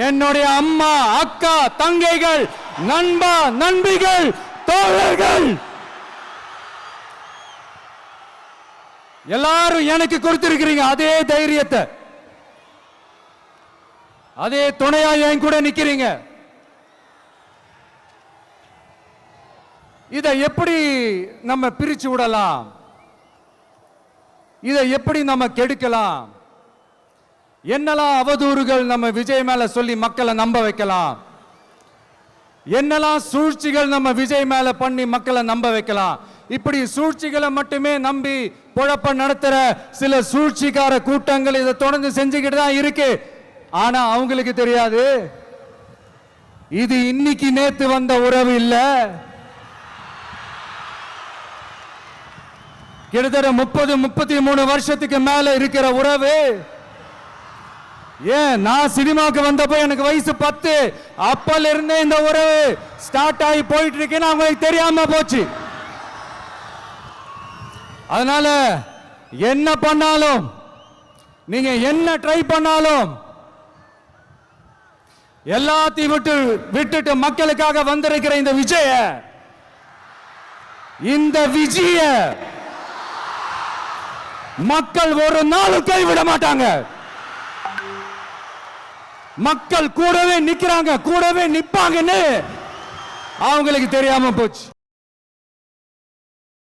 என்னுடைய அம்மா, அக்கா, தங்கைகள், நண்பா, நண்பிகள், தோழர்கள் எல்லாரும் எனக்கு கொடுத்திருக்கிறீங்க அதே தைரியத்தை, அதே துணையா என் கூட நிக்கிறீங்க. இதை எப்படி நம்ம பிரிச்சு விடலாம்? இதை எப்படி நம்ம கெடுக்கலாம்? என்னெல்லாம் அவதூறுகள் நம்ம விஜய் மேல சொல்லி மக்களை நம்ப வைக்கலாம்? என்னெல்லாம் சூழ்ச்சிகள் நம்ம விஜய் மேல பண்ணி மக்களை நம்ப வைக்கலாம்? இப்படி சூழ்ச்சிகளை மட்டுமே நம்பி பொழப்ப நடத்துற சில சூழ்ச்சிக்கார கூட்டங்கள் இதை தொடர்ந்து செஞ்சுக்கிட்டு தான் இருக்கு. ஆனா அவங்களுக்கு தெரியாது, இது இன்னைக்கு நேத்து வந்த உறவு இல்ல. கிட்டத்தட்ட 30-33 வருஷத்துக்கு மேல இருக்கிற உறவு. ஏன் நான் சினிமாவுக்கு வந்தப்போ எனக்கு வயசு 10, அப்பல இருந்தே இந்த உறவு ஸ்டார்ட் ஆகி போயிட்டு இருக்குன்னு அவங்களுக்கு தெரியாம போச்சு. அதனால என்ன பண்ணாலும், நீங்க என்ன ட்ரை பண்ணாலும், எல்லாத்தையும் விட்டுட்டு மக்களுக்காக வந்திருக்கிற இந்த விஜய மக்கள் ஒரு நாளும் கைவிட மாட்டாங்க. மக்கள் கூடவே நிக்கிறாங்க, கூடவே நிப்பாங்கன்னு அவங்களுக்கு தெரியாம போச்சு.